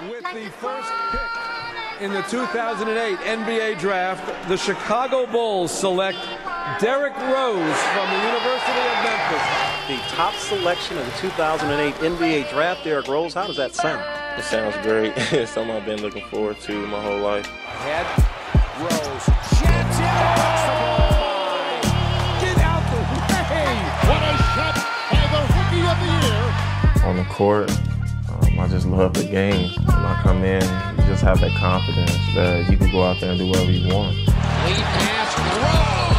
With the first pick in the 2008 NBA draft, the Chicago Bulls select Derrick Rose from the University of Memphis. The top selection of the 2008 NBA draft, Derrick Rose. How does that sound? It sounds great. It's something I've been looking forward to my whole life. Ahead, Rose. Jets it across the goal. Get out the way. What a shot by the Rookie of the Year. On the court, I just love the game. When I come in, you just have that confidence that you can go out there and do whatever you want. Lead pass, Rose.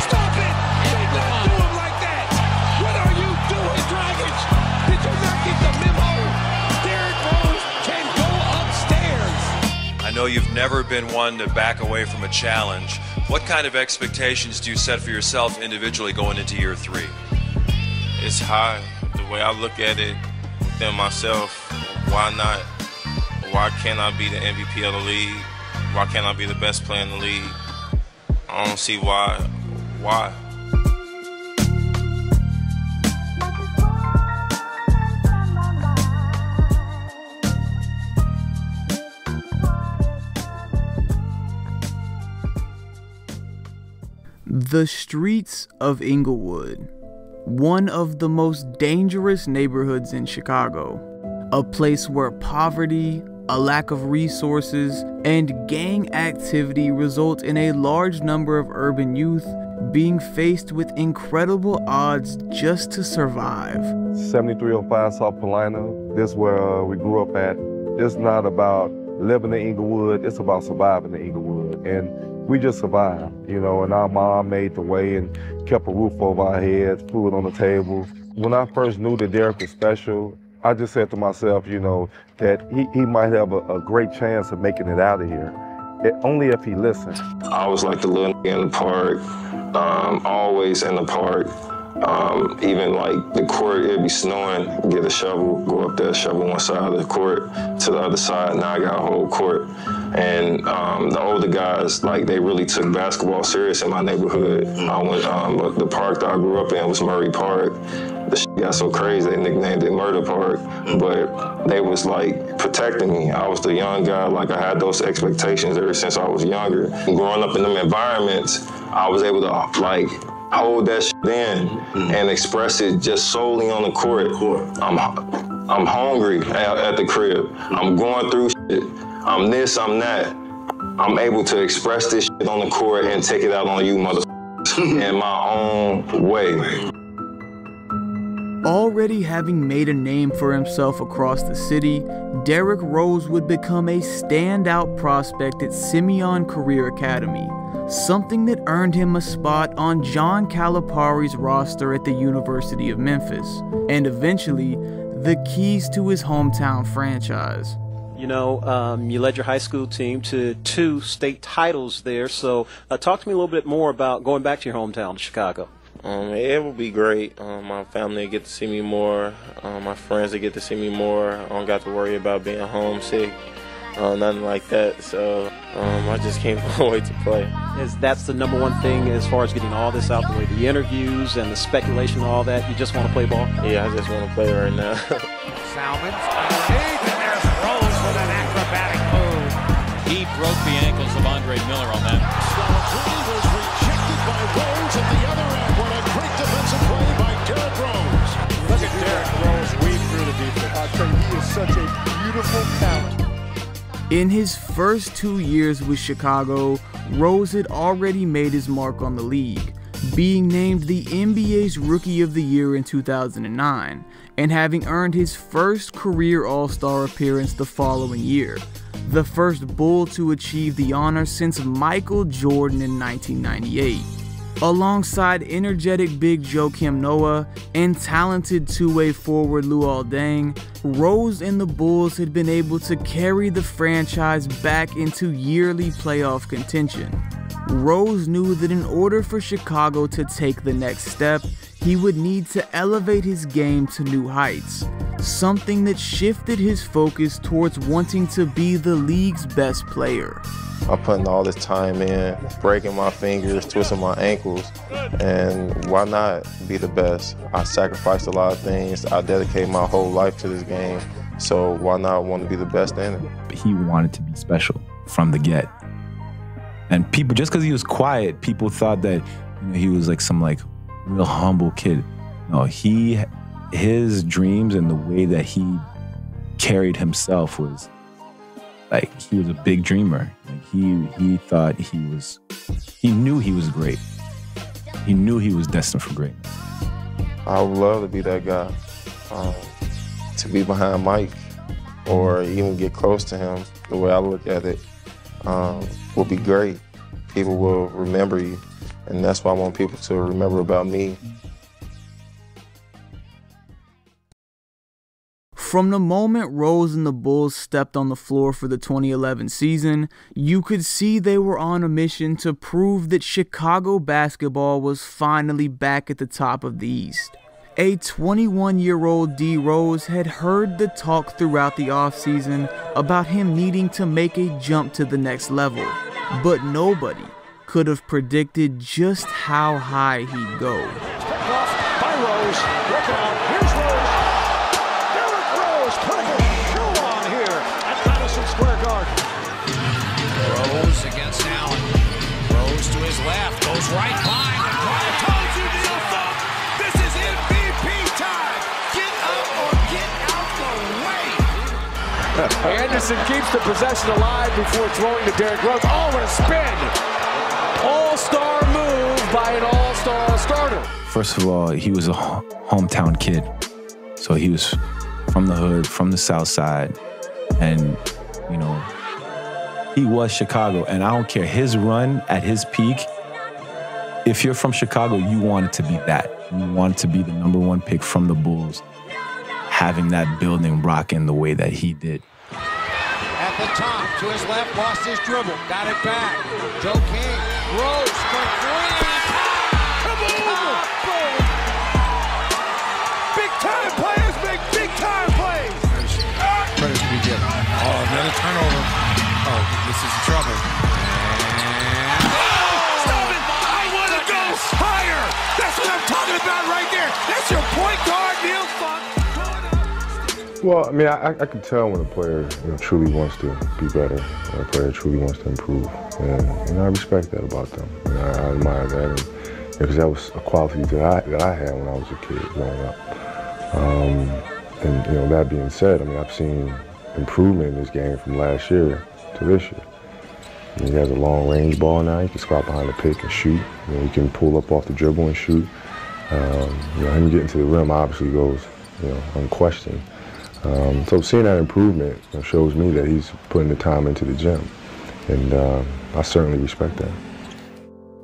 Stop it! You don't do him like that! What are you doing, Dragic? Did you not get the memo? Derrick Rose can go upstairs. I know you've never been one to back away from a challenge. What kind of expectations do you set for yourself individually going into year 3? It's high. The way I look at it, within myself, why not? Why can't I be the MVP of the league? Why can't I be the best player in the league? I don't see why. Why? The streets of Inglewood, one of the most dangerous neighborhoods in Chicago, a place where poverty, a lack of resources, and gang activity result in a large number of urban youth being faced with incredible odds just to survive. 7305 South Carolina, this is where we grew up at. It's not about living in Inglewood, it's about surviving in Inglewood. And we just survived, you know, and our mom made the way and kept a roof over our heads, food on the table. When I first knew that Derrick was special, I just said to myself, you know, that he might have a great chance of making it out of here, only if he listened. I was like the little nigga in the park, always in the park. Even like the court, it'd be snowing, get a shovel, go up there, shovel one side of the court to the other side. Now I got a whole court. And the older guys, like, they really took basketball serious in my neighborhood. I went, the park that I grew up in was Murray Park. The shit got so crazy, they nicknamed it Murder Park. But they was like protecting me. I was the young guy, like I had those expectations ever since I was younger. Growing up in them environments, I was able to like hold that shit in and express it just solely on the court. I'm hungry at the crib. I'm going through shit. I'm this, I'm that. I'm able to express this shit on the court and take it out on you motherfuckers in my own way. Already having made a name for himself across the city, Derrick Rose would become a standout prospect at Simeon Career Academy, something that earned him a spot on John Calipari's roster at the University of Memphis, and eventually the keys to his hometown franchise. You know, you led your high school team to 2 state titles there. So talk to me a little bit more about going back to your hometown, Chicago. It will be great. My family will get to see me more. My friends will get to see me more. I don't got to worry about being homesick. Nothing like that. So I just can't wait to play. That's the number one thing as far as getting all this out the way, the interviews and the speculation and all that. You just want to play ball? Yeah, I just want to play right now. Salmons underneath, and there's Rose with an acrobatic move. He broke the ankles of Andre Miller on that. Three was rejected by Rose at the other end. What a great defensive play by Derrick Rose. Look at Derrick Rose weave through the defense. I'll tell you, he is such a beautiful talent. In his first 2 years with Chicago, Rose had already made his mark on the league, being named the NBA's Rookie of the Year in 2009, and having earned his first career All-Star appearance the following year, the first Bull to achieve the honor since Michael Jordan in 1998. Alongside energetic big Joakim Noah and talented two-way forward Luol Deng, Rose and the Bulls had been able to carry the franchise back into yearly playoff contention. Rose knew that in order for Chicago to take the next step, he would need to elevate his game to new heights, something that shifted his focus towards wanting to be the league's best player. I'm putting all this time in, breaking my fingers, twisting my ankles, and why not be the best? I sacrificed a lot of things. I dedicate my whole life to this game, So why not want to be the best in it? He wanted to be special from the get. And people, just because he was quiet, people thought that he was like some real humble kid. No, his dreams and the way that he carried himself was he was a big dreamer. He thought he knew he was great. He knew he was destined for greatness. I would love to be that guy, to be behind Mike or even get close to him. The way I look at it will be great. People will remember you, and that's what I want people to remember about me. From the moment Rose and the Bulls stepped on the floor for the 2011 season, you could see they were on a mission to prove that Chicago basketball was finally back at the top of the East. A 21-year-old D. Rose had heard the talk throughout the offseason about him needing to make a jump to the next level, but nobody could have predicted just how high he'd go. Picked off by Rose. Look out. Here's Rose. Derrick Rose putting a show on here at Madison Square Garden. Rose against Allen. Rose to his left. Goes right by. I told you, Neil Funk. This is MVP time. Get up or get out the way. Anderson keeps the possession alive before throwing to Derrick Rose. Oh, what a spin. All-star move by an all-star starter. First of all, he was a hometown kid. So he was from the hood, from the South Side. And, he was Chicago. And I don't care, his run at his peak, if you're from Chicago, you wanted to be that. You wanted to be the #1 pick from the Bulls, having that building rocking the way that he did. At the top, to his left, lost his dribble, got it back. Joe King, Rose for three. Kaboom! Big time players make big time plays. Credit to be given. Oh, another turnover. Oh, this is trouble. Stop it! I want to go higher. That's what I'm talking about right there. That's your point guard, Neil Funk. Well, I mean, I can tell when a player truly wants to be better, when a player truly wants to improve, and I respect that about them. I admire that, because that was a quality that I had when I was a kid growing up. And that being said, I mean, I've seen improvement in this game from last year to this year. He has a long-range ball now. He can squat behind the pick and shoot. He can pull up off the dribble and shoot. Him getting to the rim obviously goes, unquestioned. So seeing that improvement shows me that he's putting the time into the gym, and I certainly respect that.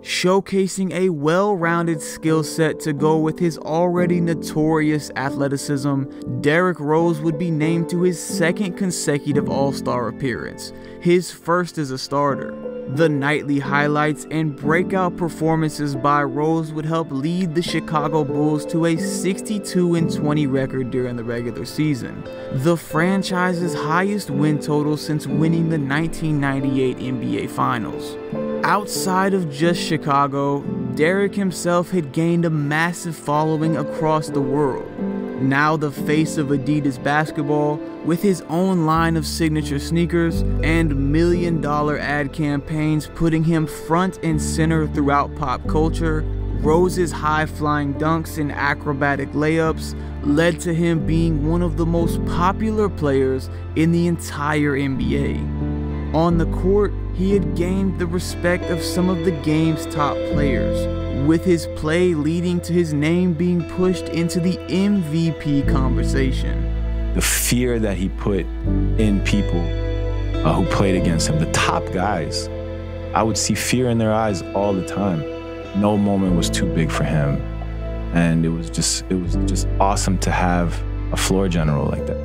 Showcasing a well-rounded skill set to go with his already notorious athleticism, Derrick Rose would be named to his second consecutive All-Star appearance, his first as a starter. The nightly highlights and breakout performances by Rose would help lead the Chicago Bulls to a 62-20 record during the regular season, the franchise's highest win total since winning the 1998 NBA Finals. Outside of just Chicago, Derrick himself had gained a massive following across the world. Now the face of Adidas basketball, with his own line of signature sneakers and million-dollar ad campaigns putting him front and center throughout pop culture, Rose's high-flying dunks and acrobatic layups led to him being one of the most popular players in the entire NBA. On the court, he had gained the respect of some of the game's top players, with his play leading to his name being pushed into the MVP conversation. The fear that he put in people who played against him, the top guys, I would see fear in their eyes all the time. No moment was too big for him, and it was just awesome to have a floor general like that.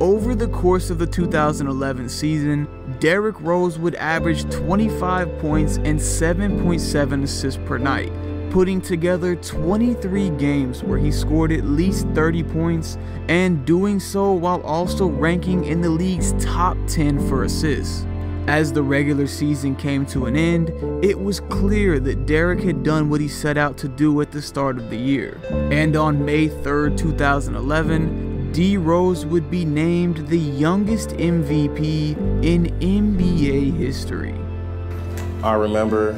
Over the course of the 2011 season, Derrick Rose would average 25 points and 7.7 assists per night, putting together 23 games where he scored at least 30 points, and doing so while also ranking in the league's top 10 for assists. As the regular season came to an end, it was clear that Derrick had done what he set out to do at the start of the year. And on May 3rd, 2011, D. Rose would be named the youngest MVP in NBA history. I remember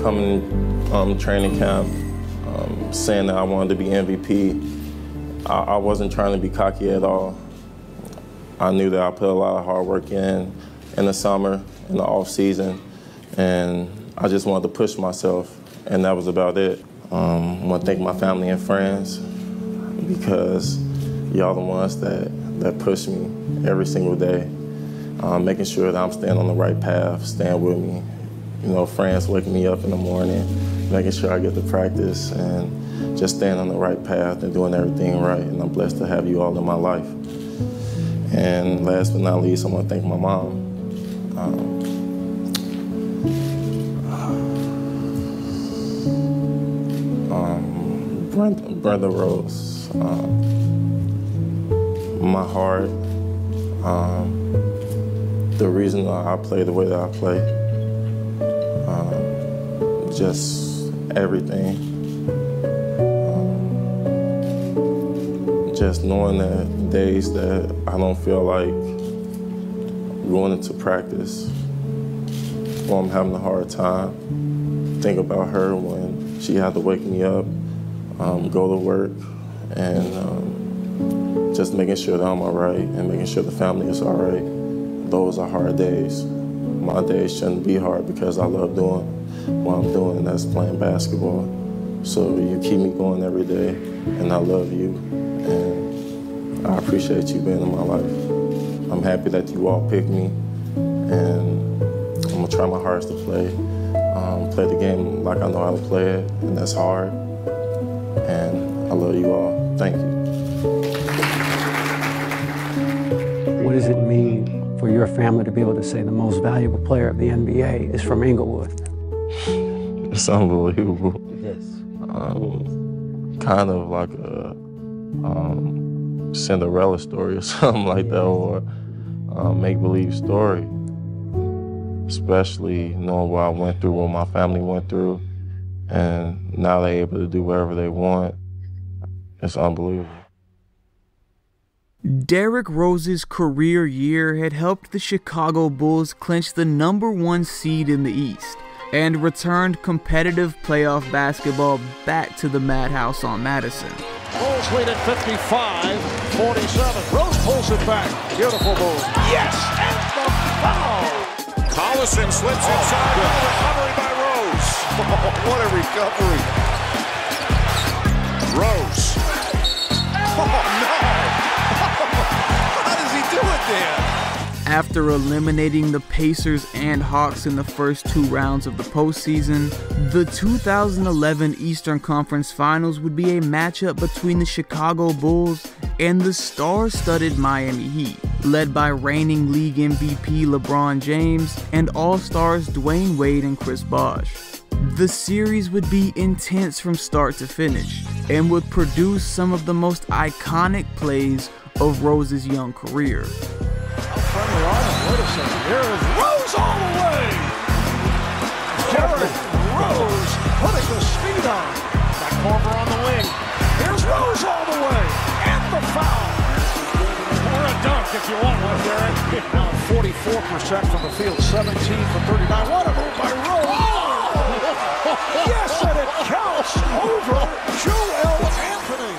coming training camp, saying that I wanted to be MVP. I wasn't trying to be cocky at all. I knew that I put a lot of hard work in the summer, in the off season, and I just wanted to push myself, and that was about it. I want to thank my family and friends because y'all the ones that push me every single day, making sure that I'm staying on the right path, staying with me. You know, friends waking me up in the morning, making sure I get to practice, and just staying on the right path and doing everything right. And I'm blessed to have you all in my life. And last but not least, I want to thank my mom. Brother Rose, my heart, the reason I play the way that I play, just everything. Just knowing that days that I don't feel like going into practice or I'm having a hard time, think about her when she had to wake me up, go to work, and just making sure that I'm all right and making sure the family is all right. Those are hard days. My days shouldn't be hard because I love doing what I'm doing, and that's playing basketball. So you keep me going every day, and I love you, and I appreciate you being in my life. I'm happy that you all picked me, and I'm gonna try my hardest to play the game like I know how to play it, and that's hard. And I love you all. Thank you. What does it mean for your family to be able to say the most valuable player of the NBA is from Inglewood? It's unbelievable. Yes. Kind of like a Cinderella story or something like that, or make-believe story. Especially knowing what I went through, what my family went through, and now they're able to do whatever they want. It's unbelievable. Derrick Rose's career year had helped the Chicago Bulls clinch the #1 seed in the East and returned competitive playoff basketball back to the Madhouse on Madison. Bulls lead at 55-47. Rose pulls it back. Beautiful move. Yes, and the foul. Collison slips inside. Recovery by Rose. What a recovery. Rose. Oh, no. How does he do it there? After eliminating the Pacers and Hawks in the first 2 rounds of the postseason, the 2011 Eastern Conference Finals would be a matchup between the Chicago Bulls and the star-studded Miami Heat, led by reigning league MVP LeBron James and All-Stars Dwayne Wade and Chris Bosh. The series would be intense from start to finish and would produce some of the most iconic plays of Rose's young career. Friendly arm. Wait a second. Here is Rose all the way. Derrick Rose putting the speed on. Back Corver on the wing. Here's Rose all the way. And the foul. Or a dunk if you want one, Derrick. Now 44% from the field. 17 for 39. What a move by Rose. Oh! Yes, and it counts over Joel Anthony.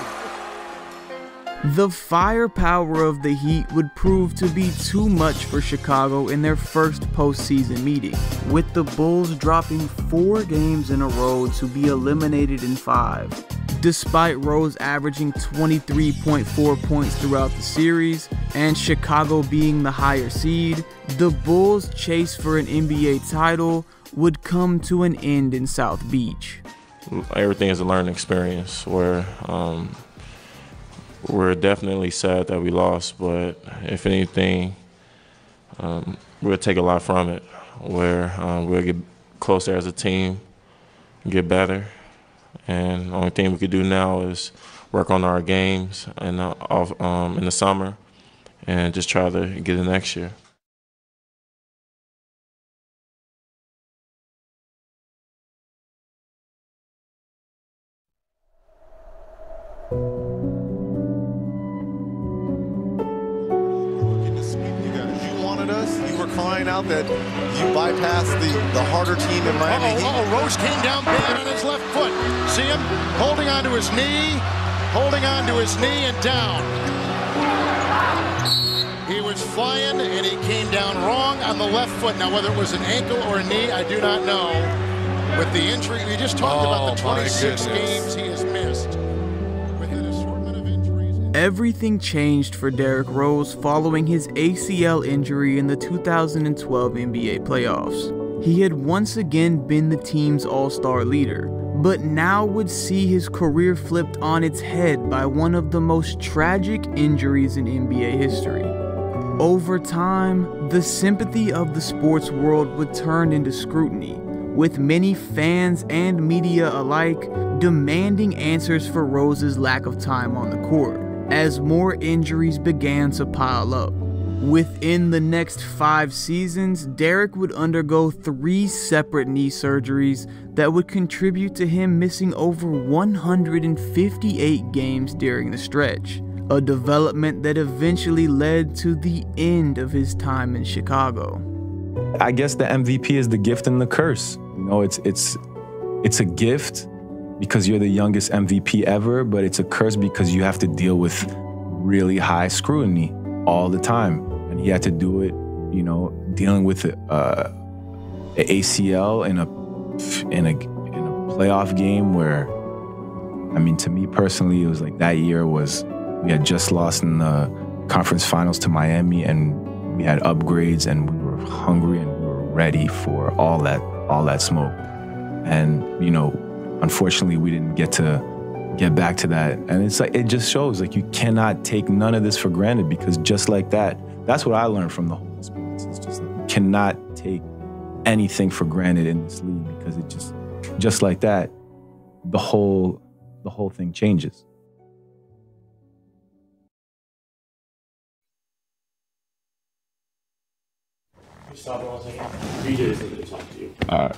The firepower of the Heat would prove to be too much for Chicago in their first postseason meeting, with the Bulls dropping 4 games in a row to be eliminated in 5. Despite Rose averaging 23.4 points throughout the series and Chicago being the higher seed, the Bulls' chase for an NBA title would come to an end in South Beach. Everything is a learning experience where we're definitely sad that we lost, but if anything, we'll take a lot from it, where we'll get closer as a team, get better, and the only thing we could do now is work on our games in the summer and just try to get it next year. for crying out that you bypassed the harder team in Miami. Rose came down bad on his left foot. See him holding onto his knee and down. He was flying and he came down wrong on the left foot. Now, whether it was an ankle or a knee, I do not know. With the injury, we just talked about the 26 games he has missed. With an assortment of injuries. Everything changed for Derrick Rose following his ACL injury in the 2012 NBA playoffs. He had once again been the team's all-star leader, but now would see his career flipped on its head by one of the most tragic injuries in NBA history. Over time, the sympathy of the sports world would turn into scrutiny, with many fans and media alike demanding answers for Rose's lack of time on the court, as more injuries began to pile up. Within the next 5 seasons, Derrick would undergo 3 separate knee surgeries that would contribute to him missing over 158 games during the stretch, a development that eventually led to the end of his time in Chicago. I guess the MVP is the gift and the curse. You know, it's a gift because you're the youngest MVP ever, but it's a curse because you have to deal with really high scrutiny all the time. And he had to do it, you know, dealing with an ACL in a playoff game where, I mean, to me personally, it was like that year was, we had just lost in the conference finals to Miami, and we had upgrades and we were hungry and we were ready for all that smoke. And, you know, unfortunately we didn't get back to that. And it's like, it just shows like you cannot take none of this for granted, because just like that, that's what I learned from the whole experience. It's just like, you cannot take anything for granted in this league, because it just like that, the whole thing changes. Stop it 1 second. BJ is going to talk to you. All right.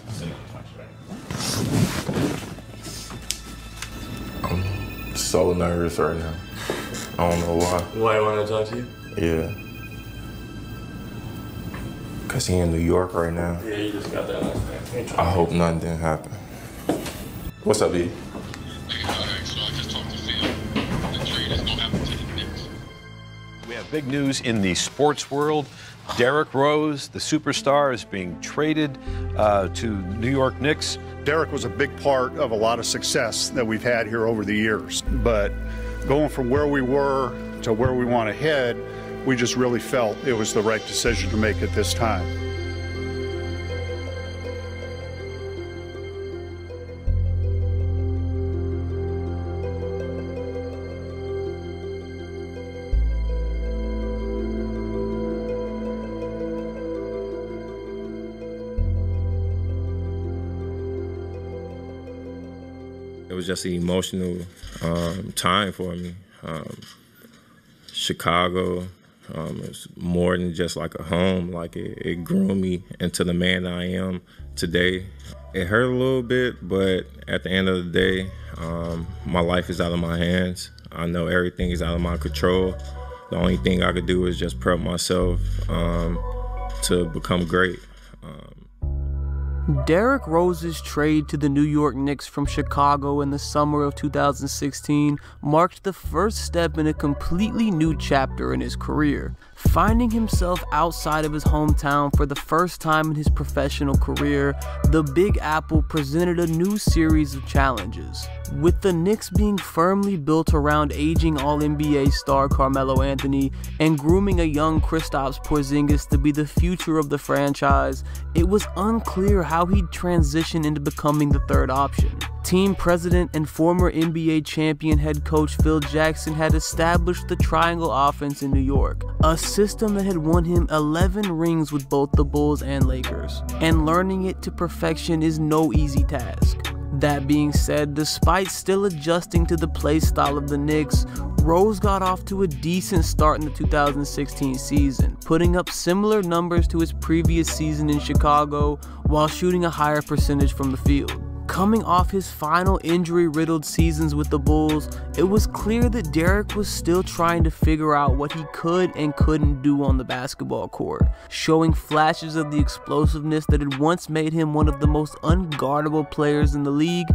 I'm so nervous right now. I don't know why. Why you want to talk to you? Yeah. Because he in New York right now. Yeah, you just got that last night. I hope nothing didn't happen. What's up, B? We have big news in the sports world. Derrick Rose, the superstar, is being traded to New York Knicks. Derrick was a big part of a lot of success that we've had here over the years. But going from where we were to where we want to head, we just really felt it was the right decision to make at this time. It was just an emotional time for me. Chicago is more than just like a home. Like it grew me into the man I am today. It hurt a little bit, but at the end of the day, my life is out of my hands. I know everything is out of my control. The only thing I could do is just prep myself to become great. Derrick Rose's trade to the New York Knicks from Chicago in the summer of 2016 marked the first step in a completely new chapter in his career. Finding himself outside of his hometown for the first time in his professional career, the Big Apple presented a new series of challenges. With the Knicks being firmly built around aging All-NBA star Carmelo Anthony and grooming a young Kristaps Porzingis to be the future of the franchise, it was unclear how he'd transition into becoming the third option. Team president and former NBA champion head coach Phil Jackson had established the Triangle Offense in New York, a system that had won him 11 rings with both the Bulls and Lakers, and learning it to perfection is no easy task. That being said, despite still adjusting to the play style of the Knicks, Rose got off to a decent start in the 2016 season, putting up similar numbers to his previous season in Chicago while shooting a higher percentage from the field. Coming off his final injury-riddled seasons with the Bulls, it was clear that Derrick was still trying to figure out what he could and couldn't do on the basketball court, showing flashes of the explosiveness that had once made him one of the most unguardable players in the league,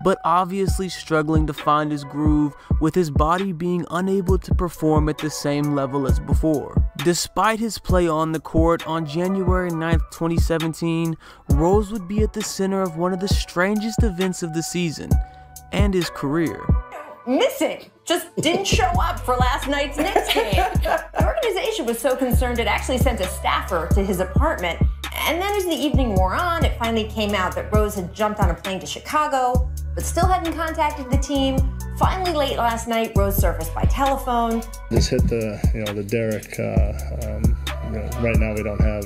but obviously struggling to find his groove, with his body being unable to perform at the same level as before. Despite his play on the court, on January 9th, 2017, Rose would be at the center of one of the strangest events of the season and his career. Missing, just didn't show up for last night's Knicks game. The organization was so concerned it actually sent a staffer to his apartment, and then as the evening wore on, it finally came out that Rose had jumped on a plane to Chicago, but still hadn't contacted the team. Finally, late last night, Rose surfaced by telephone. Just hit the Derrick. Right now we don't have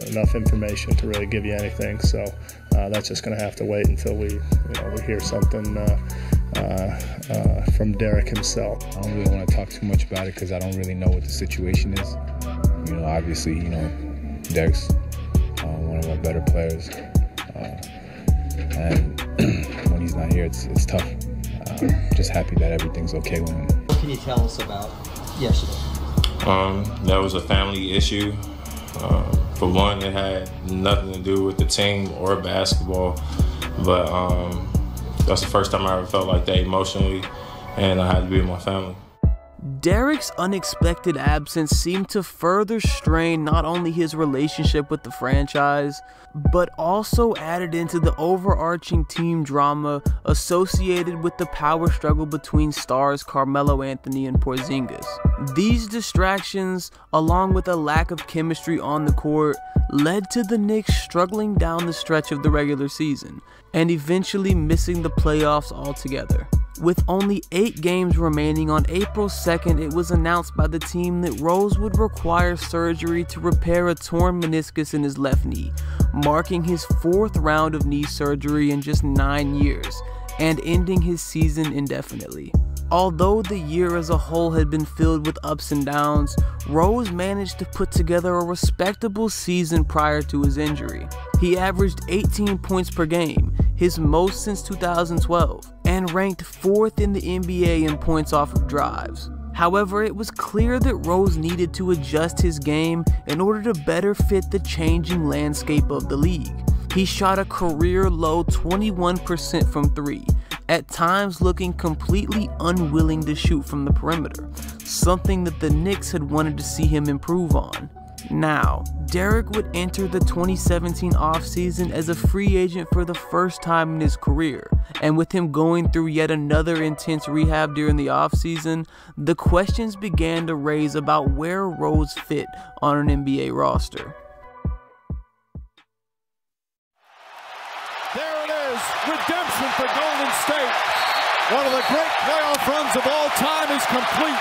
enough information to really give you anything, so that's just going to have to wait until we hear something from Derrick himself. I don't really want to talk too much about it because I don't really know what the situation is. Obviously, Derrick's one of our better players, and when he's not here, it's tough. Just happy that everything's okay with him. What can you tell us about yesterday? That was a family issue. For one, it had nothing to do with the team or basketball, but that's the first time I ever felt like that emotionally, and I had to be with my family. Derrick's unexpected absence seemed to further strain not only his relationship with the franchise, but also added into the overarching team drama associated with the power struggle between stars Carmelo Anthony and Porzingis. These distractions, along with a lack of chemistry on the court, led to the Knicks struggling down the stretch of the regular season, and eventually missing the playoffs altogether. With only 8 games remaining, on April 2nd, it was announced by the team that Rose would require surgery to repair a torn meniscus in his left knee, marking his 4th round of knee surgery in just 9 years, and ending his season indefinitely. Although the year as a whole had been filled with ups and downs, Rose managed to put together a respectable season prior to his injury. He averaged 18 points per game, his most since 2012, and ranked 4th in the NBA in points off of drives. However, it was clear that Rose needed to adjust his game in order to better fit the changing landscape of the league. He shot a career-low 21% from 3, at times looking completely unwilling to shoot from the perimeter, something that the Knicks had wanted to see him improve on. Now, Derrick would enter the 2017 offseason as a free agent for the first time in his career, and with him going through yet another intense rehab during the offseason, the questions began to raise about where Rose fit on an NBA roster. There it is, redemption for Golden State. One of the great playoff runs of all time is complete.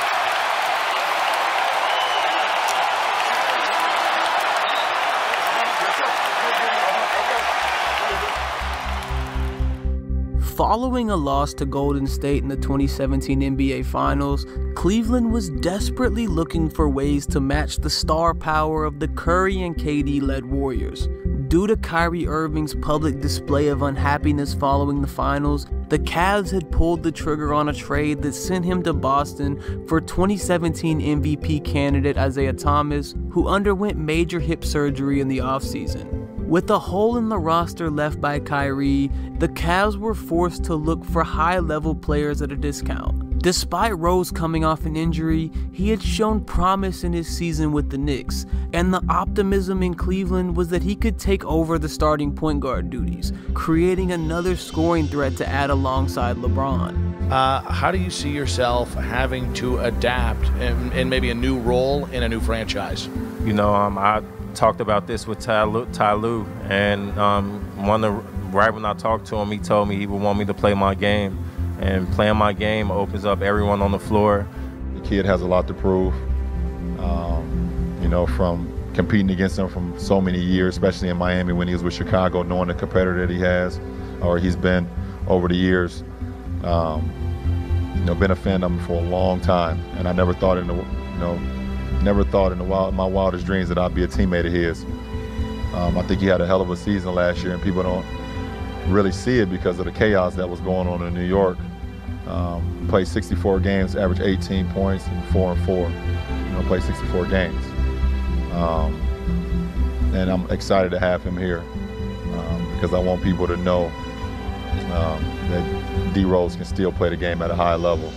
Following a loss to Golden State in the 2017 NBA Finals, Cleveland was desperately looking for ways to match the star power of the Curry and KD-led Warriors. Due to Kyrie Irving's public display of unhappiness following the finals, the Cavs had pulled the trigger on a trade that sent him to Boston for 2017 MVP candidate Isaiah Thomas, who underwent major hip surgery in the offseason. With a hole in the roster left by Kyrie, the Cavs were forced to look for high-level players at a discount. Despite Rose coming off an injury, he had shown promise in his season with the Knicks, and the optimism in Cleveland was that he could take over the starting point guard duties, creating another scoring threat to add alongside LeBron. How do you see yourself having to adapt in maybe a new role in a new franchise? I talked about this with Ty Lue, and right when I talked to him, he told me he would want me to play my game, and playing my game opens up everyone on the floor. The kid has a lot to prove, from competing against him from so many years, especially in Miami when he was with Chicago, knowing the competitor that he has, or he's been over the years. Been a fan of him for a long time, and I never thought in my wildest dreams that I'd be a teammate of his. I think he had a hell of a season last year, and people don't really see it because of the chaos that was going on in New York. Played 64 games, averaged 18 points and 4-4. Played 64 games. And I'm excited to have him here because I want people to know that D. Rose can still play the game at a high level.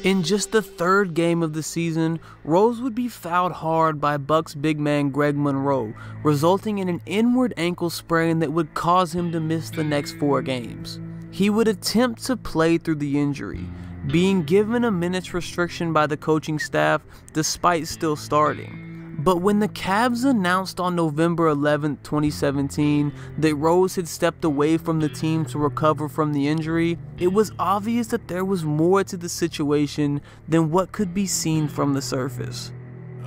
In just the third game of the season, Rose would be fouled hard by Bucks big man Greg Monroe, resulting in an inward ankle sprain that would cause him to miss the next 4 games. He would attempt to play through the injury, being given a minutes restriction by the coaching staff despite still starting. But when the Cavs announced on November 11, 2017 that Rose had stepped away from the team to recover from the injury, it was obvious that there was more to the situation than what could be seen from the surface.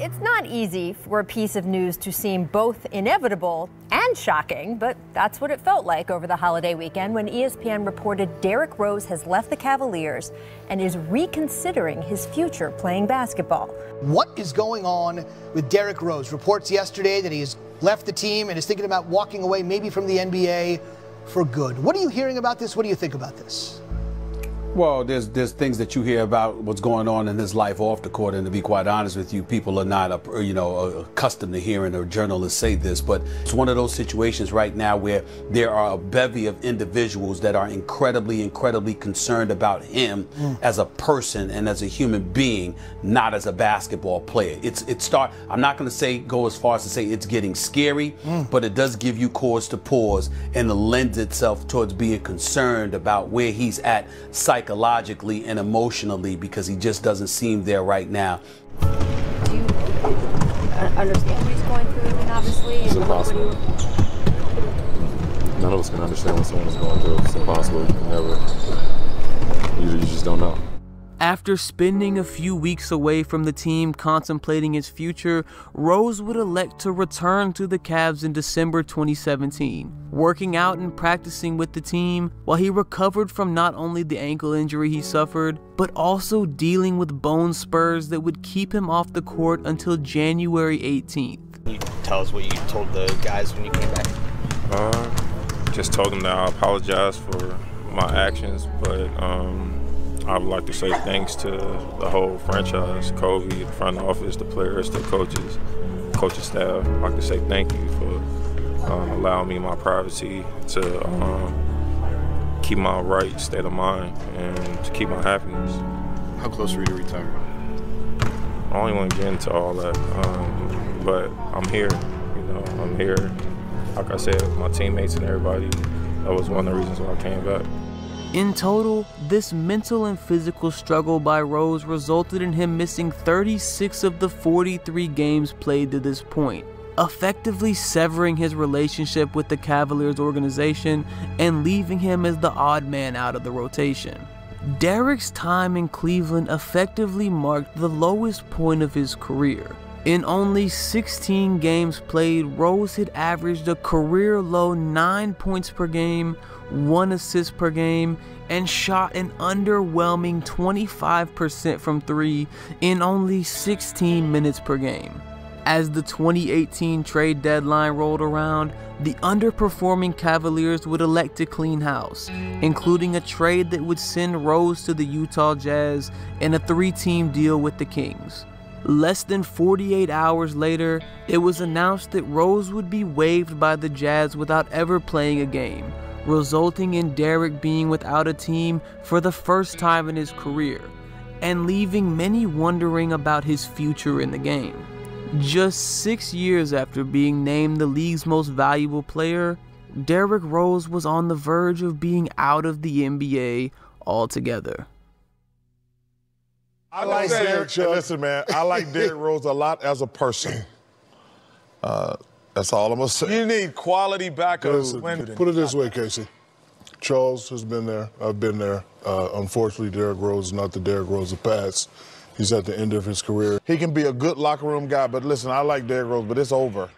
It's not easy for a piece of news to seem both inevitable and shocking, but that's what it felt like over the holiday weekend when ESPN reported Derrick Rose has left the Cavaliers and is reconsidering his future playing basketball. What is going on with Derrick Rose? Reports yesterday that he has left the team and is thinking about walking away maybe from the NBA for good. What are you hearing about this? What do you think about this? Well, there's things that you hear about what's going on in his life off the court, and to be quite honest with you, people are not accustomed to hearing a journalist say this, but it's one of those situations right now where there are a bevy of individuals that are incredibly concerned about him as a person and as a human being, not as a basketball player. I'm not going to go as far as to say it's getting scary, but it does give you cause to pause, and it lends itself towards being concerned about where he's at psychologically and emotionally, because he just doesn't seem there right now. Do you understand what he's going through? I mean, obviously, it's impossible. None of us can understand what someone is going through. It's impossible. You just don't know. After spending a few weeks away from the team contemplating his future, Rose would elect to return to the Cavs in December 2017, working out and practicing with the team while he recovered from not only the ankle injury he suffered, but also dealing with bone spurs that would keep him off the court until January 18th. Can you tell us what you told the guys when you came back? Just told them that I apologize for my actions, but I would like to say thanks to the whole franchise, Kobe, the front office, the players, the coaches, coaching staff. I'd like to say thank you for allowing me my privacy to keep my right state of mind and to keep my happiness. How close were you to retire? I don't even want to get into all that, but I'm here. I'm here. Like I said, my teammates and everybody, that was one of the reasons why I came back. In total, this mental and physical struggle by Rose resulted in him missing 36 of the 43 games played to this point, effectively severing his relationship with the Cavaliers organization and leaving him as the odd man out of the rotation. Derrick's time in Cleveland effectively marked the lowest point of his career. In only 16 games played, Rose had averaged a career-low 9 points per game, 1 assist per game, and shot an underwhelming 25% from 3 in only 16 minutes per game. As the 2018 trade deadline rolled around, the underperforming Cavaliers would elect to clean house, including a trade that would send Rose to the Utah Jazz and a 3-team deal with the Kings. Less than 48 hours later, it was announced that Rose would be waived by the Jazz without ever playing a game, resulting in Derrick being without a team for the first time in his career, and leaving many wondering about his future in the game. Just 6 years after being named the league's most valuable player, Derrick Rose was on the verge of being out of the NBA altogether. I like Derrick. Listen, man, I like Derrick Rose a lot as a person. That's all I'm gonna say. You need quality backup. Put it this way, Casey. Charles has been there. I've been there. Unfortunately, Derrick Rose is not the Derrick Rose of past. He's at the end of his career. He can be a good locker room guy, but listen, I like Derrick Rose, but it's over.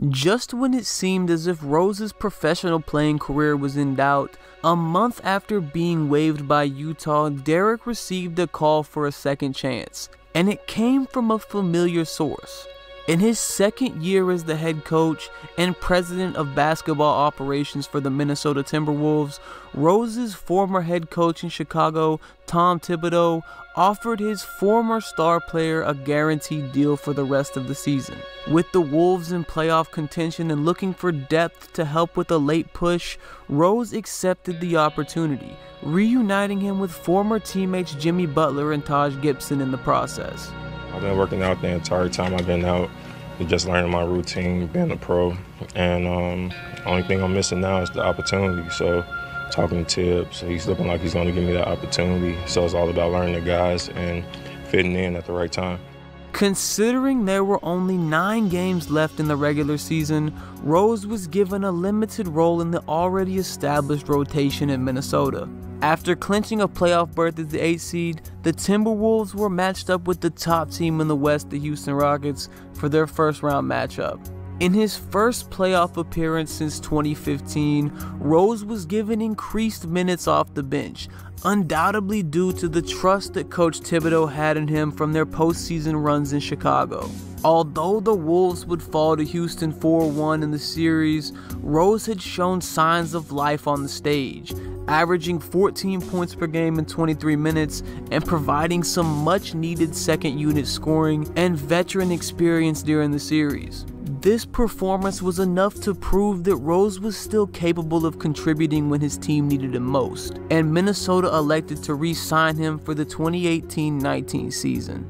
Just when it seemed as if Rose's professional playing career was in doubt, a month after being waived by Utah, Derrick received a call for a second chance, and it came from a familiar source. In his second year as the head coach and president of basketball operations for the Minnesota Timberwolves, Rose's former head coach in Chicago, Tom Thibodeau, offered his former star player a guaranteed deal for the rest of the season. With the Wolves in playoff contention and looking for depth to help with a late push, Rose accepted the opportunity, reuniting him with former teammates Jimmy Butler and Taj Gibson in the process. I've been working out the entire time I've been out, just learning my routine, being a pro, and only thing I'm missing now is the opportunity. So talking to Tibbs, he's looking like he's going to give me that opportunity. So it's all about learning the guys and fitting in at the right time. Considering there were only 9 games left in the regular season, Rose was given a limited role in the already established rotation in Minnesota. After clinching a playoff berth as the 8th seed, the Timberwolves were matched up with the top team in the West, the Houston Rockets, for their first-round matchup. In his first playoff appearance since 2015, Rose was given increased minutes off the bench, undoubtedly due to the trust that Coach Thibodeau had in him from their postseason runs in Chicago. Although the Wolves would fall to Houston 4-1 in the series, Rose had shown signs of life on the stage, averaging 14 points per game in 23 minutes and providing some much-needed second-unit scoring and veteran experience during the series. This performance was enough to prove that Rose was still capable of contributing when his team needed him most, and Minnesota elected to re-sign him for the 2018-19 season.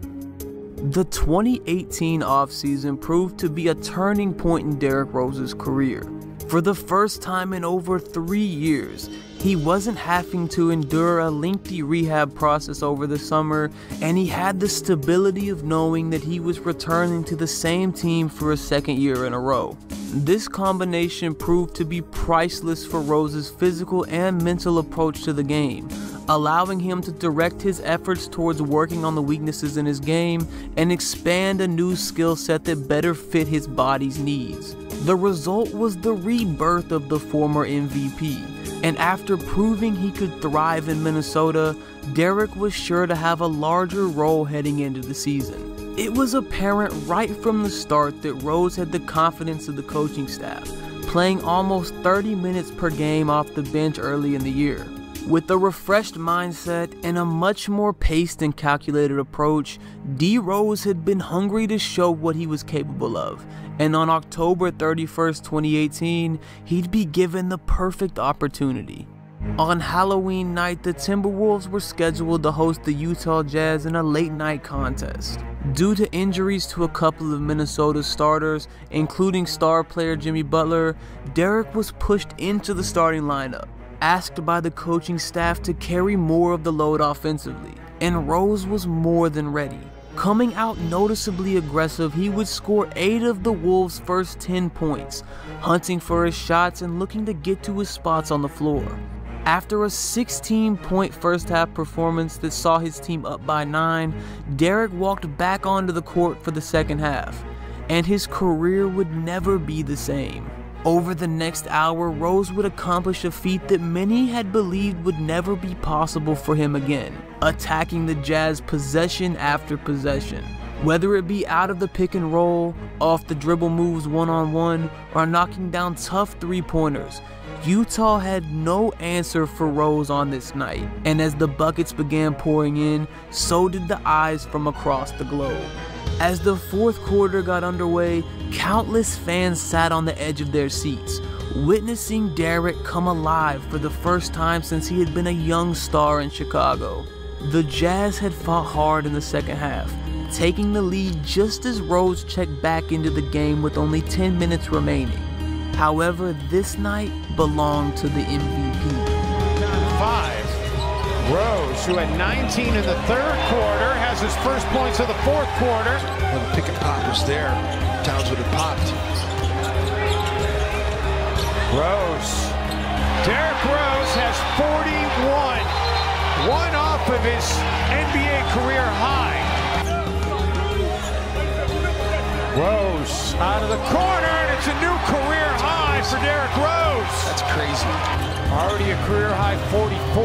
The 2018 offseason proved to be a turning point in Derrick Rose's career. For the first time in over 3 years, he wasn't having to endure a lengthy rehab process over the summer, and he had the stability of knowing that he was returning to the same team for a second year in a row. This combination proved to be priceless for Rose's physical and mental approach to the game, allowing him to direct his efforts towards working on the weaknesses in his game and expand a new skill set that better fit his body's needs. The result was the rebirth of the former MVP, and after proving he could thrive in Minnesota, Derrick was sure to have a larger role heading into the season. It was apparent right from the start that Rose had the confidence of the coaching staff, playing almost 30 minutes per game off the bench early in the year. With a refreshed mindset and a much more paced and calculated approach, D. Rose had been hungry to show what he was capable of, and on October 31st, 2018, he'd be given the perfect opportunity. On Halloween night, the Timberwolves were scheduled to host the Utah Jazz in a late-night contest. Due to injuries to a couple of Minnesota's starters, including star player Jimmy Butler, Derrick was pushed into the starting lineup, asked by the coaching staff to carry more of the load offensively, and Rose was more than ready. Coming out noticeably aggressive, he would score 8 of the Wolves' first 10 points, hunting for his shots and looking to get to his spots on the floor. After a 16-point first-half performance that saw his team up by 9, Derrick walked back onto the court for the second half, and his career would never be the same. Over the next hour, Rose would accomplish a feat that many had believed would never be possible for him again, attacking the Jazz possession after possession. Whether it be out of the pick and roll, off the dribble moves one-on-one, or knocking down tough three-pointers, Utah had no answer for Rose on this night, and as the buckets began pouring in, so did the eyes from across the globe. As the fourth quarter got underway, countless fans sat on the edge of their seats, witnessing Derrick come alive for the first time since he had been a young star in Chicago. The Jazz had fought hard in the second half, taking the lead just as Rose checked back into the game with only 10 minutes remaining. However, this night belonged to the MVP. 5. Rose, who had 19 in the third quarter, has his first points of the fourth quarter. When the pick and pop was there, Towns would have popped. Rose. Derrick Rose has 41. One off of his NBA career high. Rose out of the corner, and it's a new career high for Derrick Rose. That's crazy. Already a career high 44.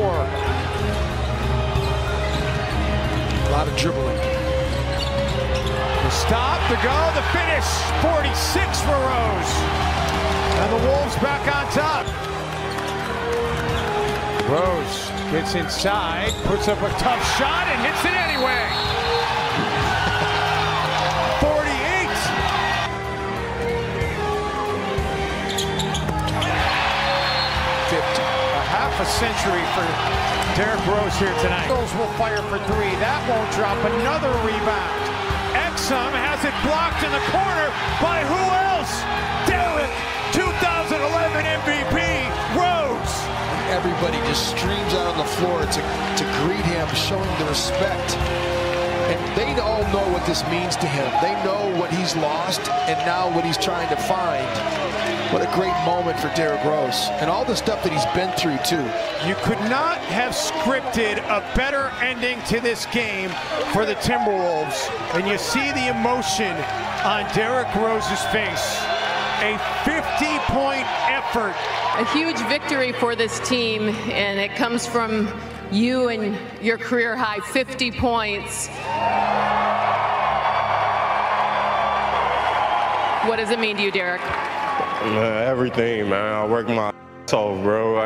A lot of dribbling. stop, the go, the finish. 46 for Rose. And the Wolves back on top. Rose gets inside, puts up a tough shot, and hits it anyway. 48. A half a century for Derrick Rose here tonight. Rose will fire for three. That won't drop. Another rebound. Exum has it blocked in the corner by who else? Derrick, 2011 MVP, Rose. Everybody just streams out on the floor to greet him, showing the respect. And they all know what this means to him. They know what he's lost and now what he's trying to find. What a great moment for Derrick Rose and all the stuff that he's been through too. You could not have scripted a better ending to this game for the Timberwolves. And you see the emotion on Derrick Rose's face. A 50-point effort. A huge victory for this team, and it comes from you and your career high 50 points. What does it mean to you, Derrick? Man, everything, man. I work my ass off, bro.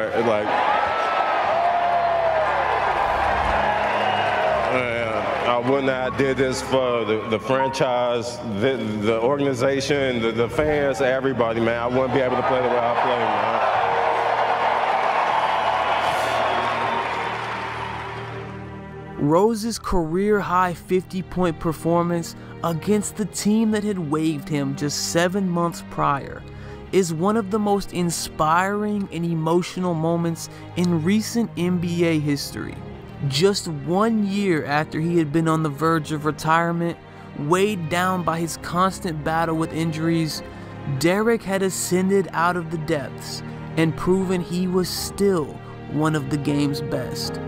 I wouldn't have did this for the franchise, the organization, the fans, everybody, man. I wouldn't be able to play the way I play, man. Rose's career-high 50-point performance against the team that had waived him just 7 months prior is one of the most inspiring and emotional moments in recent NBA history. Just 1 year after he had been on the verge of retirement, weighed down by his constant battle with injuries, Derrick had ascended out of the depths and proven he was still one of the game's best.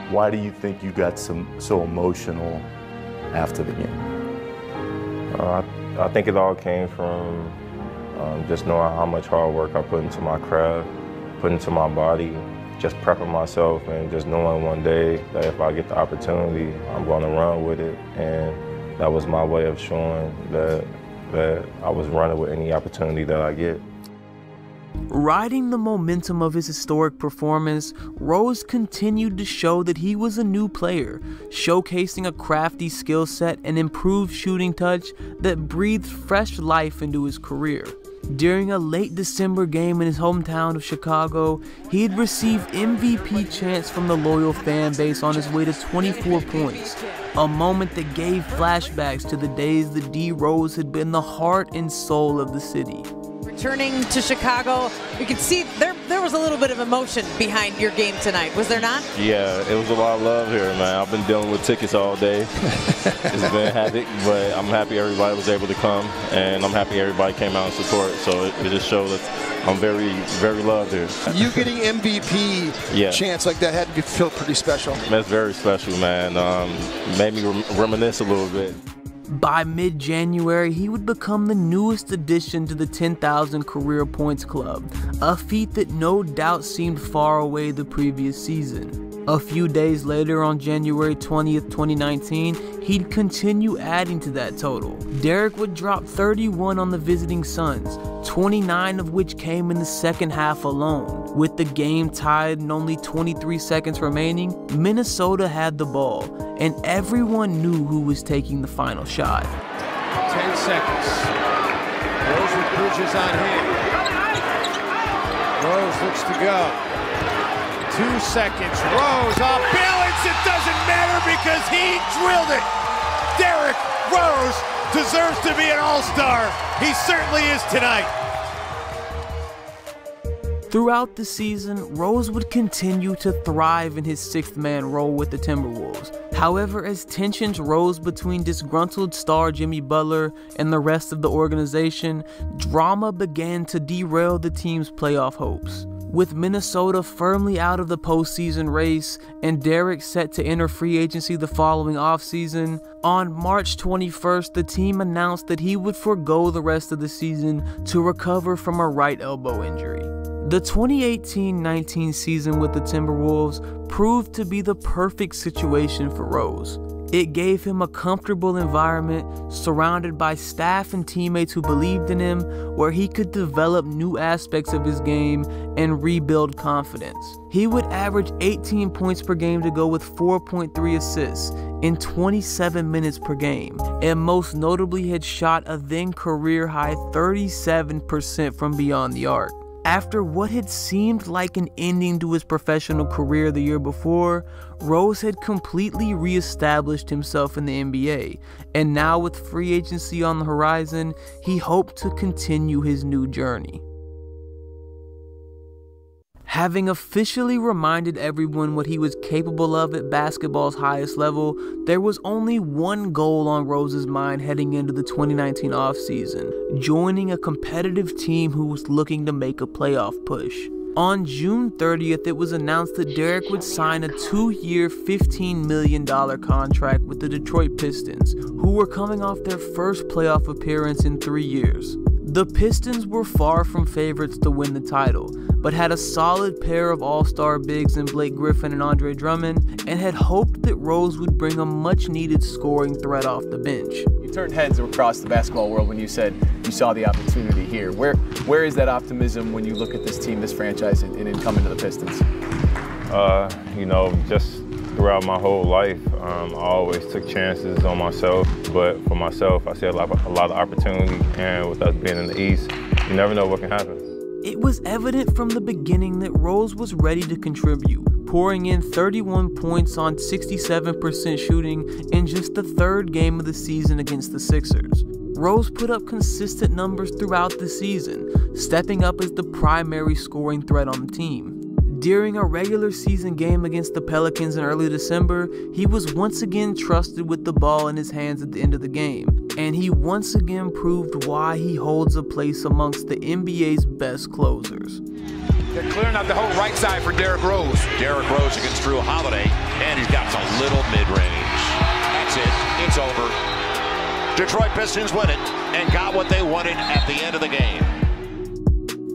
Why do you think you got so emotional after the game? I think it all came from just knowing how much hard work I put into my craft, put into my body, just prepping myself, and just knowing one day that if I get the opportunity, I'm going to run with it. And that was my way of showing that I was running with any opportunity that I get. Riding the momentum of his historic performance, Rose continued to show that he was a new player, showcasing a crafty skill set and improved shooting touch that breathed fresh life into his career. During a late December game in his hometown of Chicago, he had received MVP chants from the loyal fan base on his way to 24 points, a moment that gave flashbacks to the days that D. Rose had been the heart and soul of the city. Returning to Chicago, you can see there was a little bit of emotion behind your game tonight, was there not? Yeah, it was a lot of love here, man. I've been dealing with tickets all day. It's been hectic, but I'm happy everybody was able to come, and I'm happy everybody came out and support. So it just shows that I'm very, very loved here. You getting MVP chance like that had to feel pretty special. That's very special, man. Made me reminisce a little bit. By mid-January, he would become the newest addition to the 10,000 career points club, a feat that no doubt seemed far away the previous season. A few days later, on January 20th, 2019, he'd continue adding to that total. Derrick would drop 31 on the visiting Suns, 29 of which came in the second half alone. With the game tied and only 23 seconds remaining, Minnesota had the ball, and everyone knew who was taking the final shot. 10 seconds. Rose with Bridges on hand. Rose looks to go. 2 seconds. Rose off balance. It doesn't matter because he drilled it. Derrick Rose deserves to be an all-star. He certainly is tonight. Throughout the season, Rose would continue to thrive in his sixth-man role with the Timberwolves. However, as tensions rose between disgruntled star Jimmy Butler and the rest of the organization, drama began to derail the team's playoff hopes. With Minnesota firmly out of the postseason race and Derrick set to enter free agency the following offseason, on March 21st, the team announced that he would forgo the rest of the season to recover from a right elbow injury. The 2018-19 season with the Timberwolves proved to be the perfect situation for Rose. It gave him a comfortable environment surrounded by staff and teammates who believed in him, where he could develop new aspects of his game and rebuild confidence. He would average 18 points per game to go with 4.3 assists in 27 minutes per game, and most notably had shot a then career high 37% from beyond the arc. After what had seemed like an ending to his professional career the year before, Rose had completely reestablished himself in the NBA, and now with free agency on the horizon, he hoped to continue his new journey. Having officially reminded everyone what he was capable of at basketball's highest level, there was only one goal on Rose's mind heading into the 2019 offseason: joining a competitive team who was looking to make a playoff push. On June 30th, it was announced that Derrick would sign a 2-year, $15 million contract with the Detroit Pistons, who were coming off their first playoff appearance in 3 years. The Pistons were far from favorites to win the title, but had a solid pair of all-star bigs in Blake Griffin and Andre Drummond, and had hoped that Rose would bring a much-needed scoring threat off the bench. You turned heads across the basketball world when you said you saw the opportunity here. Where is that optimism when you look at this team, this franchise, and in coming to the Pistons? You know, just throughout my whole life, I always took chances on myself. But for myself, I see a lot of opportunity, and with us being in the East, you never know what can happen. It was evident from the beginning that Rose was ready to contribute, pouring in 31 points on 67% shooting in just the third game of the season against the Sixers. Rose put up consistent numbers throughout the season, stepping up as the primary scoring threat on the team. During a regular season game against the Pelicans in early December, he was once again trusted with the ball in his hands at the end of the game, and he once again proved why he holds a place amongst the NBA's best closers. They're clearing out the whole right side for Derrick Rose. Derrick Rose against Drew Holiday, and he's got a little mid-range. That's it. It's over. Detroit Pistons win it and got what they wanted at the end of the game.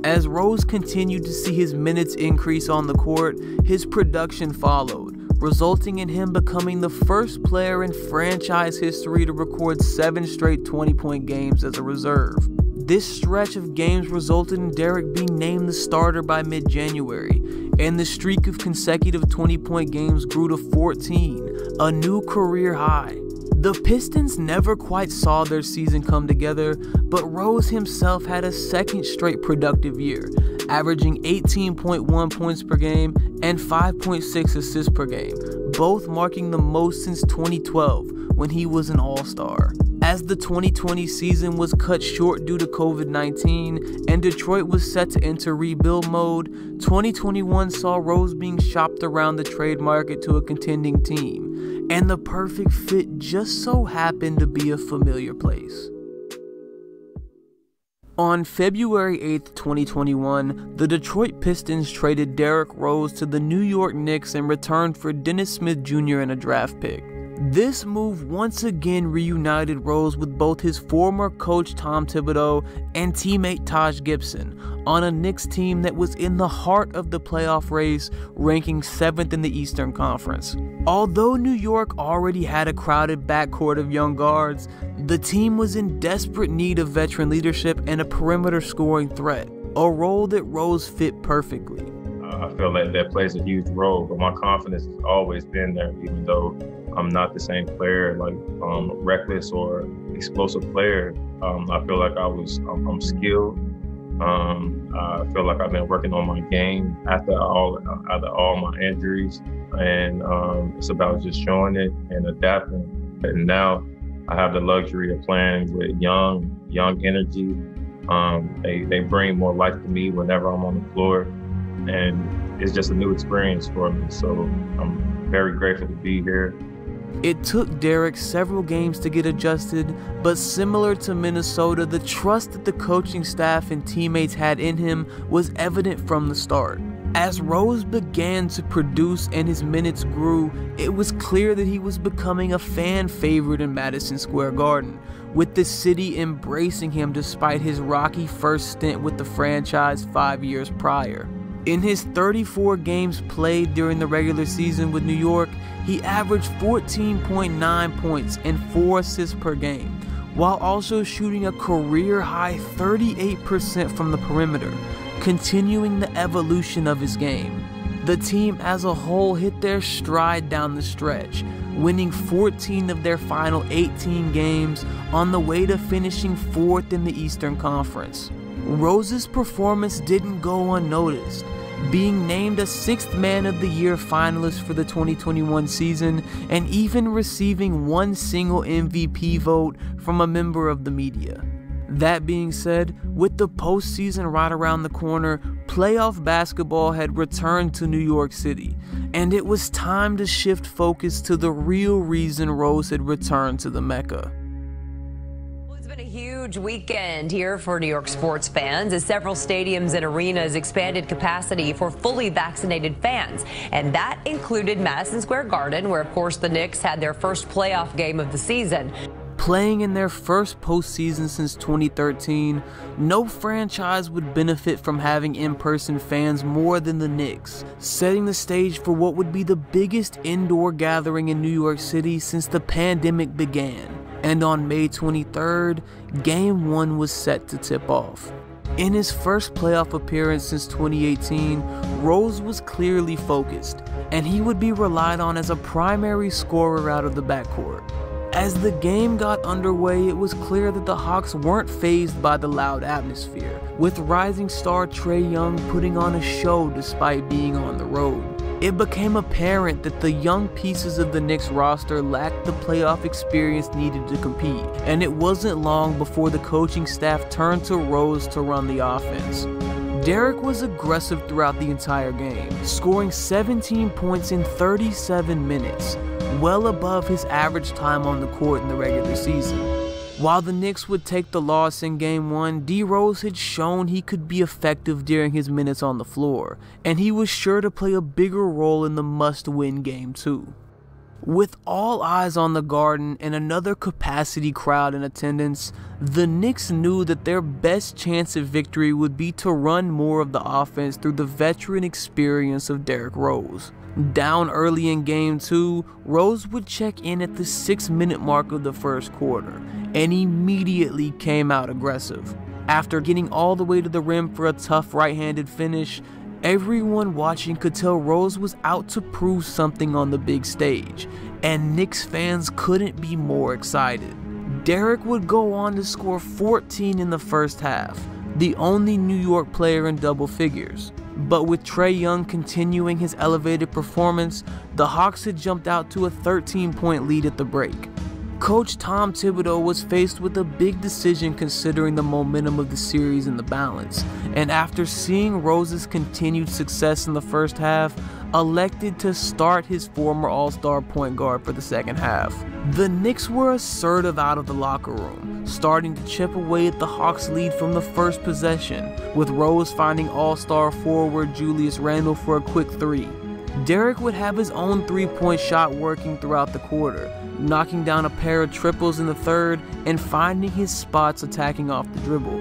As Rose continued to see his minutes increase on the court, his production followed, resulting in him becoming the first player in franchise history to record 7 straight 20-point games as a reserve. This stretch of games resulted in Derrick being named the starter by mid-January, and the streak of consecutive 20-point games grew to 14, a new career high. The Pistons never quite saw their season come together, but Rose himself had a second straight productive year, averaging 18.1 points per game and 5.6 assists per game, both marking the most since 2012 when he was an all-star. As the 2020 season was cut short due to COVID-19 and Detroit was set to enter rebuild mode, 2021 saw Rose being shopped around the trade market to a contending team, and the perfect fit just so happened to be a familiar place. On February 8th, 2021, the Detroit Pistons traded Derrick Rose to the New York Knicks in return for Dennis Smith Jr. and a draft pick. This move once again reunited Rose with both his former coach Tom Thibodeau and teammate Taj Gibson on a Knicks team that was in the heart of the playoff race, ranking 7th in the Eastern Conference. Although New York already had a crowded backcourt of young guards, the team was in desperate need of veteran leadership and a perimeter scoring threat, a role that Rose fit perfectly. I feel like that plays a huge role, but my confidence has always been there, even though I'm not the same player, like reckless or explosive player. I feel like I'm skilled. I feel like I've been working on my game after all my injuries, and it's about just showing it and adapting. And now I have the luxury of playing with young energy. They bring more life to me whenever I'm on the floor, and it's just a new experience for me. So I'm very grateful to be here. It took Derrick several games to get adjusted, but similar to Minnesota, the trust that the coaching staff and teammates had in him was evident from the start. As Rose began to produce and his minutes grew, it was clear that he was becoming a fan favorite in Madison Square Garden, with the city embracing him despite his rocky first stint with the franchise 5 years prior. In his 34 games played during the regular season with New York, he averaged 14.9 points and 4 assists per game, while also shooting a career-high 38% from the perimeter, continuing the evolution of his game. The team as a whole hit their stride down the stretch, winning 14 of their final 18 games on the way to finishing 4th in the Eastern Conference. Rose's performance didn't go unnoticed, being named a 6th Man of the Year finalist for the 2021 season and even receiving one single MVP vote from a member of the media. That being said, with the postseason right around the corner, playoff basketball had returned to New York City, and it was time to shift focus to the real reason Rose had returned to the Mecca. It's been a huge weekend here for New York sports fans as several stadiums and arenas expanded capacity for fully vaccinated fans. And that included Madison Square Garden, where, of course, the Knicks had their first playoff game of the season. Playing in their first postseason since 2013, no franchise would benefit from having in-person fans more than the Knicks, setting the stage for what would be the biggest indoor gathering in New York City since the pandemic began. And on May 23rd, Game 1 was set to tip off. In his first playoff appearance since 2018, Rose was clearly focused, and he would be relied on as a primary scorer out of the backcourt. As the game got underway, it was clear that the Hawks weren't fazed by the loud atmosphere, with rising star Trae Young putting on a show despite being on the road. It became apparent that the young pieces of the Knicks roster lacked the playoff experience needed to compete, and it wasn't long before the coaching staff turned to Rose to run the offense. Derrick was aggressive throughout the entire game, scoring 17 points in 37 minutes, well above his average time on the court in the regular season. While the Knicks would take the loss in Game 1, D. Rose had shown he could be effective during his minutes on the floor, and he was sure to play a bigger role in the must-win Game 2. With all eyes on the Garden and another capacity crowd in attendance, the Knicks knew that their best chance at victory would be to run more of the offense through the veteran experience of Derrick Rose. Down early in Game 2, Rose would check in at the 6-minute mark of the first quarter, and immediately came out aggressive. After getting all the way to the rim for a tough right-handed finish, everyone watching could tell Rose was out to prove something on the big stage, and Knicks fans couldn't be more excited. Derrick would go on to score 14 in the first half, the only New York player in double figures. But with Trae Young continuing his elevated performance, the Hawks had jumped out to a 13-point lead at the break. Coach Tom Thibodeau was faced with a big decision considering the momentum of the series and the balance, and after seeing Rose's continued success in the first half, elected to start his former All-Star point guard for the second half. The Knicks were assertive out of the locker room, starting to chip away at the Hawks' lead from the first possession, with Rose finding All-Star forward Julius Randle for a quick three. Derrick would have his own three-point shot working throughout the quarter, knocking down a pair of triples in the third and finding his spots attacking off the dribble.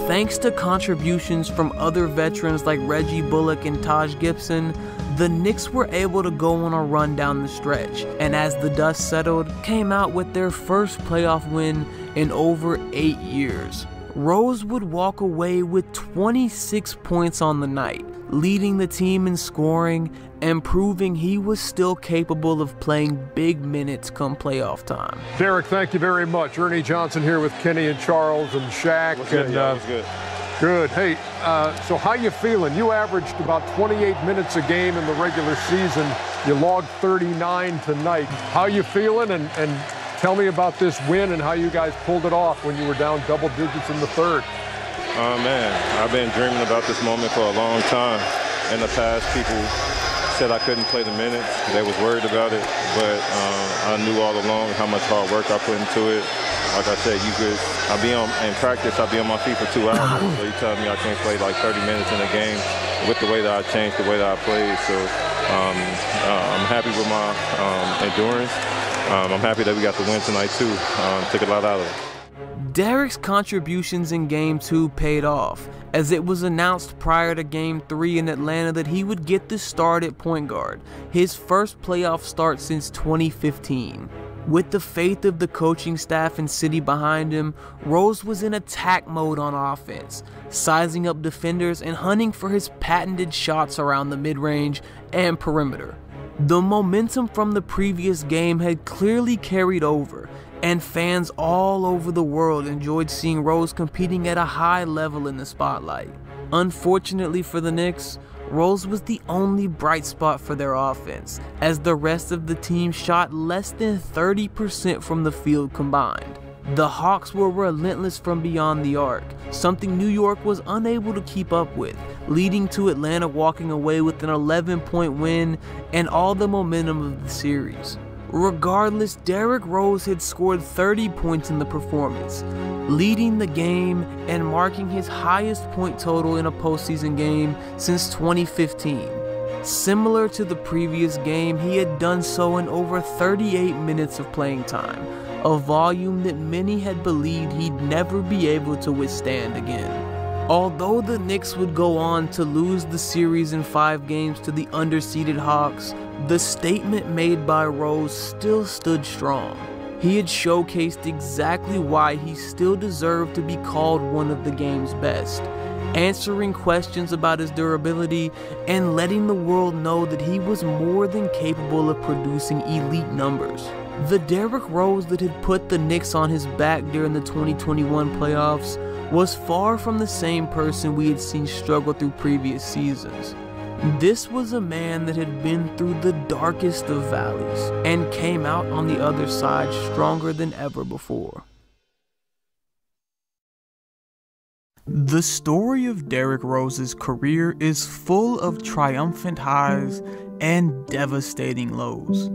Thanks to contributions from other veterans like Reggie Bullock and Taj Gibson, the Knicks were able to go on a run down the stretch, and as the dust settled, came out with their first playoff win in over 8 years. Rose would walk away with 26 points on the night, leading the team in scoring and proving he was still capable of playing big minutes come playoff time. Derrick, thank you very much. Ernie Johnson here with Kenny and Charles and Shaq. What's good? Yeah, what's good? Good. Hey, so how you feeling? You averaged about 28 minutes a game in the regular season. You logged 39 tonight. How you feeling? And tell me about this win and how you guys pulled it off when you were down double digits in the third. Oh, man, I've been dreaming about this moment for a long time. In the past, people said I couldn't play the minutes. They was worried about it, but I knew all along how much hard work I put into it. Like I said, in practice, I'll be on my feet for 2 hours. So you tell me I can't play like 30 minutes in a game with the way that I changed, the way that I played. So I'm happy with my endurance. I'm happy that we got the win tonight too. Took a lot out of it. Derrick's contributions in Game 2 paid off, as it was announced prior to Game 3 in Atlanta that he would get the start at point guard, his first playoff start since 2015. With the faith of the coaching staff and city behind him, Rose was in attack mode on offense, sizing up defenders and hunting for his patented shots around the mid-range and perimeter. The momentum from the previous game had clearly carried over, and fans all over the world enjoyed seeing Rose competing at a high level in the spotlight. Unfortunately for the Knicks, Rose was the only bright spot for their offense, as the rest of the team shot less than 30% from the field combined. The Hawks were relentless from beyond the arc, something New York was unable to keep up with, leading to Atlanta walking away with an 11-point win and all the momentum of the series. Regardless, Derrick Rose had scored 30 points in the performance, leading the game and marking his highest point total in a postseason game since 2015. Similar to the previous game, he had done so in over 38 minutes of playing time, a volume that many had believed he'd never be able to withstand again. Although the Knicks would go on to lose the series in 5 games to the underseeded Hawks, the statement made by Rose still stood strong. He had showcased exactly why he still deserved to be called one of the game's best, answering questions about his durability and letting the world know that he was more than capable of producing elite numbers. The Derrick Rose that had put the Knicks on his back during the 2021 playoffs was far from the same person we had seen struggle through previous seasons. This was a man that had been through the darkest of valleys and came out on the other side stronger than ever before. The story of Derrick Rose's career is full of triumphant highs and devastating lows.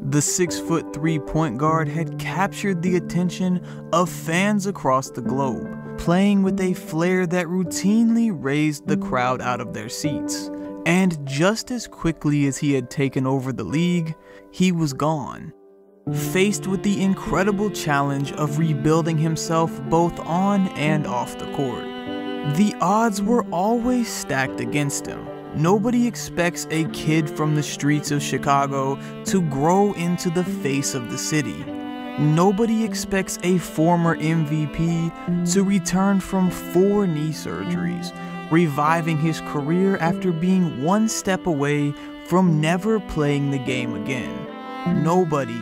The 6'3" point guard had captured the attention of fans across the globe, playing with a flair that routinely raised the crowd out of their seats. And just as quickly as he had taken over the league, he was gone. Faced with the incredible challenge of rebuilding himself both on and off the court, the odds were always stacked against him. Nobody expects a kid from the streets of Chicago to grow into the face of the city. Nobody expects a former MVP to return from 4 knee surgeries, reviving his career after being one step away from never playing the game again. Nobody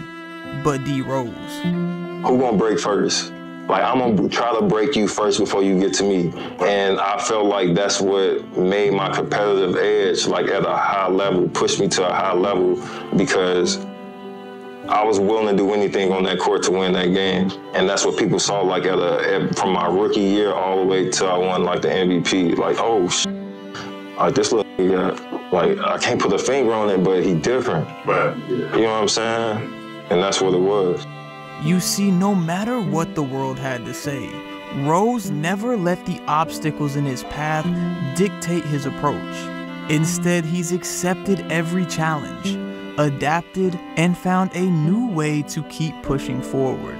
but D. Rose. Who gonna break first? Like, I'm gonna try to break you first before you get to me. And I felt like that's what made my competitive edge, like at a high level, pushed me to a high level, because I was willing to do anything on that court to win that game. And that's what people saw, like from my rookie year all the way till I won like the MVP. Like, oh, like this little nigga, like I can't put a finger on it, but he different. Right. You know what I'm saying? And that's what it was. You see, no matter what the world had to say, Rose never let the obstacles in his path dictate his approach. Instead, he's accepted every challenge, adapted, and found a new way to keep pushing forward.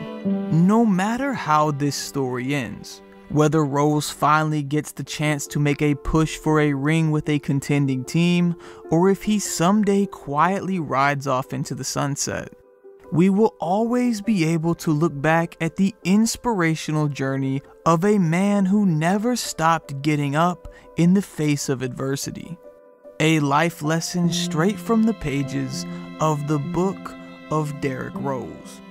No matter how this story ends, whether Rose finally gets the chance to make a push for a ring with a contending team, or if he someday quietly rides off into the sunset, we will always be able to look back at the inspirational journey of a man who never stopped getting up in the face of adversity. A life lesson straight from the pages of the book of Derrick Rose.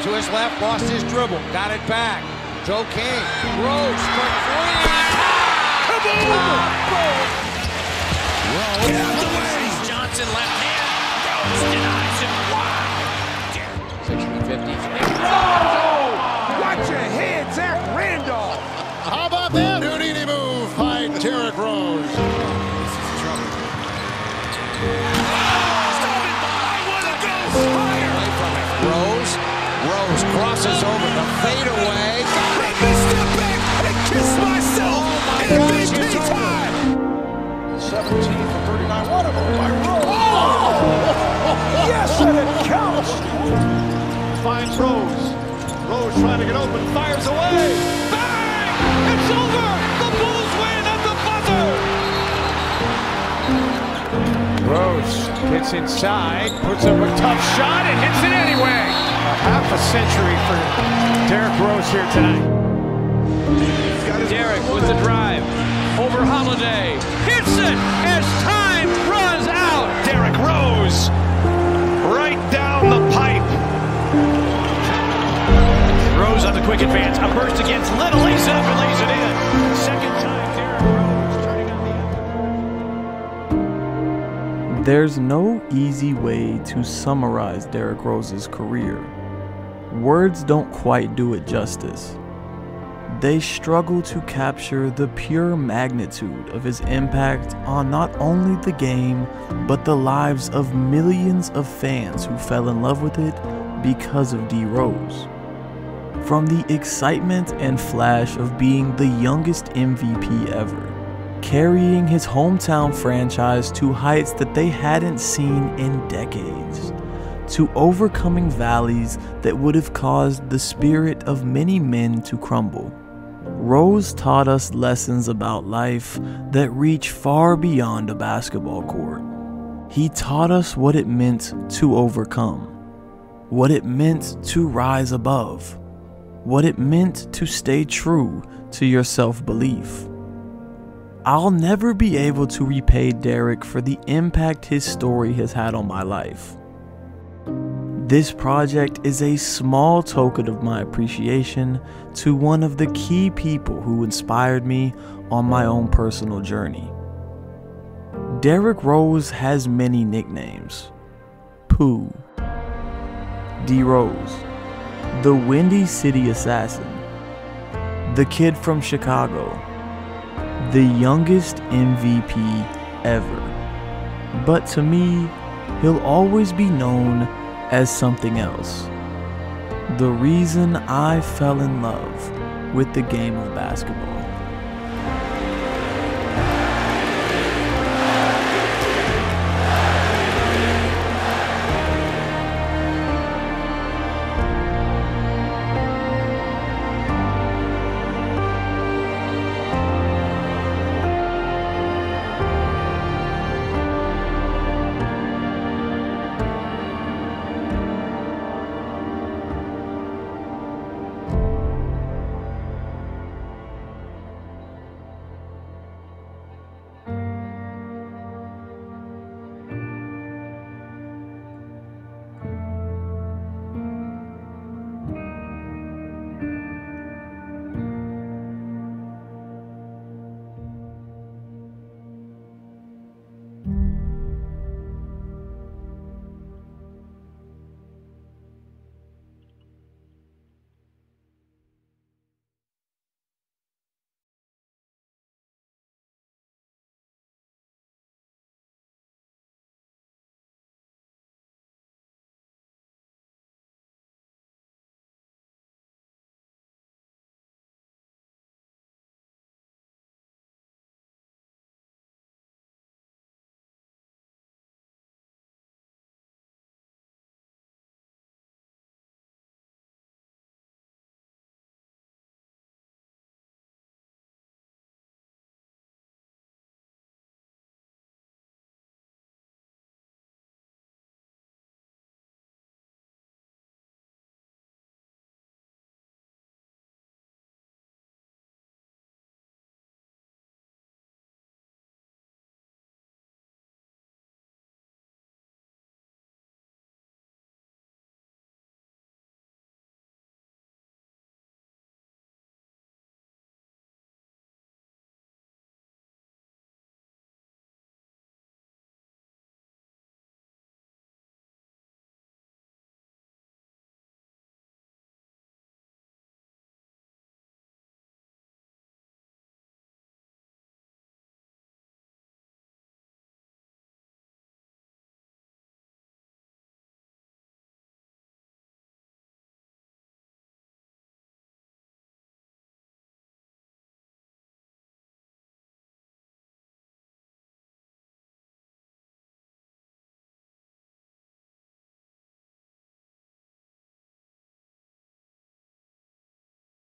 To his left, lost his dribble, got it back. Joe King, Rose for 3. Kaboom! Rose. Get out the way! Johnson left hand. Rose denies him. Wow! 60-50. Oh! Watch your head, Zach Randolph. How about that? Houdini move by Derrick Rose. This is trouble. The fadeaway. Got it. Step back and kiss myself. MVP time. 17 for 39. What a move by Rose. Oh! Yes, and it counts. Finds Rose. Rose trying to get open. Fires away. Bang! It's over. The Bulls win at the buzzer. Rose gets inside, puts up a tough shot, and hits it anyway. A half a century for Derrick Rose here tonight. Derrick with the drive. Over Holiday. Hits it as time runs out. Derrick Rose right down the pipe. Rose on the quick advance. A burst against Little. Lays it up and lays it in. Second time Derrick Rose turning on the There's no easy way to summarize Derrick Rose's career. Words don't quite do it justice. They struggle to capture the pure magnitude of his impact on not only the game, but the lives of millions of fans who fell in love with it because of D. Rose. From the excitement and flash of being the youngest MVP ever, carrying his hometown franchise to heights that they hadn't seen in decades, to overcoming valleys that would have caused the spirit of many men to crumble. Rose taught us lessons about life that reach far beyond a basketball court. He taught us what it meant to overcome, what it meant to rise above, what it meant to stay true to your self-belief. I'll never be able to repay Derrick for the impact his story has had on my life. This project is a small token of my appreciation to one of the key people who inspired me on my own personal journey. Derrick Rose has many nicknames. Pooh, D. Rose, the Windy City Assassin, the Kid from Chicago, the youngest MVP ever. But to me, he'll always be known as something else. The reason I fell in love with the game of basketball.